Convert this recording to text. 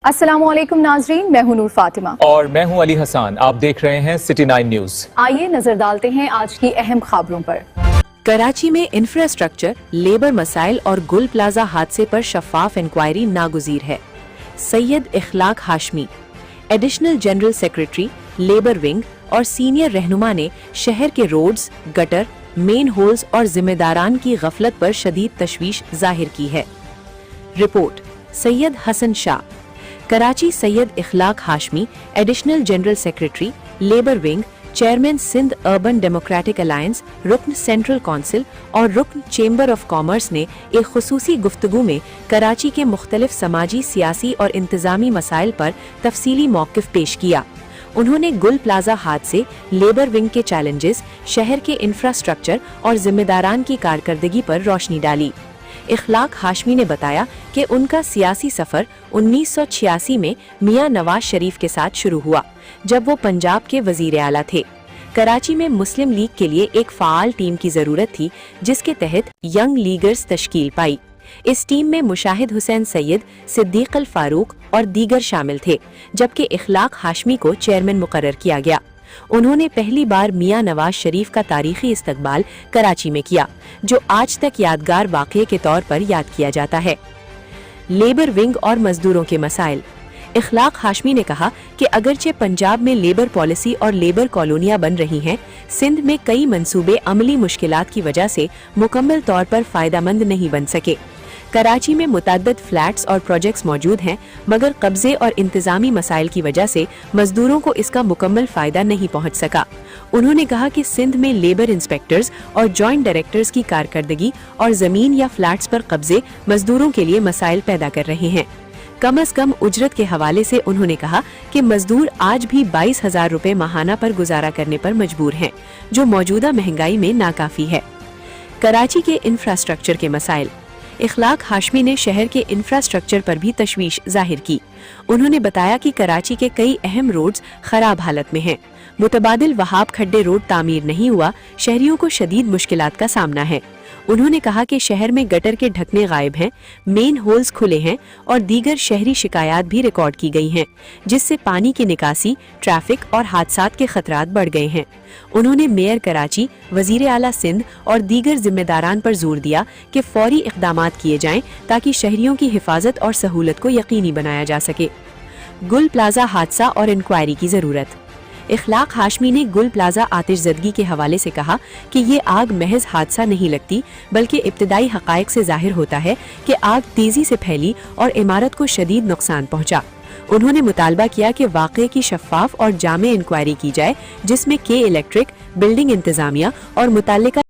अस्सलाम वालेकुम नाजरीन, मैं हूं नूर फातिमा और मैं हूं अली हसन। आप देख रहे हैं सिटी 9 न्यूज। आइए नजर डालते हैं आज की अहम खबरों पर। कराची में इंफ्रास्ट्रक्चर, लेबर मसाइल और गुल प्लाजा हादसे पर शफाफ इंक्वायरी नागुज़ीर है। Syed Ikhlaq Hashmi, additional general secretary, labour wing और सीनियर रहनुमा ने शहर के रोड्स, गटर, मेन होल्स और जिम्मेदारान की गफलत पर शदीद तशवीश जाहिर की है। Report Syed Hasan Shah. Karachi Syed Ikhlaq Hashmi, additional general secretary, labour wing, chairman Sindh urban democratic alliance, रुकन सेंट्रल काउंसिल और रुकन चेंबर ऑफ कॉमर्स ने एक खुसूसी गुफ्तगू में कराची के मुख्तलिफ समाजी, सियासी और इंतजामी मसाइल पर तफसीली मौक़िफ़ पेश किया। उन्होंने गुल प्लाजा हादसे, लेबर विंग के चैलेंजेस, शहर के इंफ्रास्ट्रक्चर और जिम्मेदारान की कारकर्दगी पर रोशनी डाली। इखलाक हाशमी ने बताया कि उनका सियासी सफर 1986 में मियां नवाज शरीफ के साथ शुरू हुआ, जब वो पंजाब के वजीर आला थे। कराची में मुस्लिम लीग के लिए एक फ़ाल टीम की ज़रूरत थी, जिसके तहत यंग लीगर्स तश्कील पाई। इस टीम में मुशाहिद हुसैन सैयद, सिद्दीक अल फारूक और दीगर शामिल थे, जबकि इखलाक हाशमी को चेयरमैन मुकर्रर किया गया। उन्होंने पहली बार मियां नवाज शरीफ का तारीखी इस्तकबाल कराची में किया, जो आज तक यादगार वाक़ये के तौर पर याद किया जाता है। लेबर विंग और मजदूरों के मसाइल। इखलाक हाशमी ने कहा कि अगरचे पंजाब में लेबर पॉलिसी और लेबर कॉलोनियां बन रही हैं, सिंध में कई मंसूबे अमली मुश्किलात की वजह से मुकम्मल तौर पर फायदेमंद नहीं बन सके। कराची में मुतअद्दिद फ्लैट्स और प्रोजेक्ट्स मौजूद हैं, मगर कब्जे और इंतजामी मसाइल की वजह से मजदूरों को इसका मुकम्मल फायदा नहीं पहुंच सका। उन्होंने कहा कि सिंध में लेबर इंस्पेक्टर्स और जॉइंट डायरेक्टर्स की कारकर्दगी और जमीन या फ्लैट्स पर कब्जे मजदूरों के लिए मसाइल पैदा कर रहे हैं। कम अज कम उजरत के हवाले से उन्होंने कहा कि मजदूर आज भी 22,000 रुपए माहाना पर गुजारा करने पर मजबूर हैं, जो मौजूदा महंगाई में नाकाफी है। कराची के इंफ्रास्ट्रक्चर के मसाइल। इखलाक हाशमी ने शहर के इंफ्रास्ट्रक्चर पर भी तशवीश जाहिर की। उन्होंने बताया कि कराची के कई अहम रोड्स खराब हालत में हैं। मुतबादिल वहाब खड्डे रोड तामीर नहीं हुआ, शहरियों को शदीद मुश्किलात का सामना है। उन्होंने कहा कि शहर में गटर के ढकने गायब हैं, मेन होल्स खुले हैं और दीगर शहरी शिकायत भी रिकॉर्ड की गई हैं, जिससे पानी की निकासी, ट्रैफिक और हादसात के खतरात बढ़ गए हैं। उन्होंने मेयर कराची, वजीर आला सिंध और दीगर जिम्मेदारान पर जोर दिया कि फौरी इक़दामात किए जाएं ताकि शहरियों की हिफाजत और सहूलत को यकीनी बनाया जा सके। गुल प्लाजा हादसा और इंक्वायरी की ज़रूरत। इखलाक हाशमी ने गुल प्लाजा आतिशज़दगी के हवाले से कहा कि ये आग महज हादसा नहीं लगती, बल्कि इब्तिदाई हक़ाइक़ से जाहिर होता है कि आग तेज़ी से फैली और इमारत को शदीद नुकसान पहुंचा। उन्होंने मुतालबा किया कि वाक़ये की शफ़ाफ़ और जामे इंक्वायरी की जाए, जिसमें के इलेक्ट्रिक, बिल्डिंग इंतज़ामिया और मुतल्लिका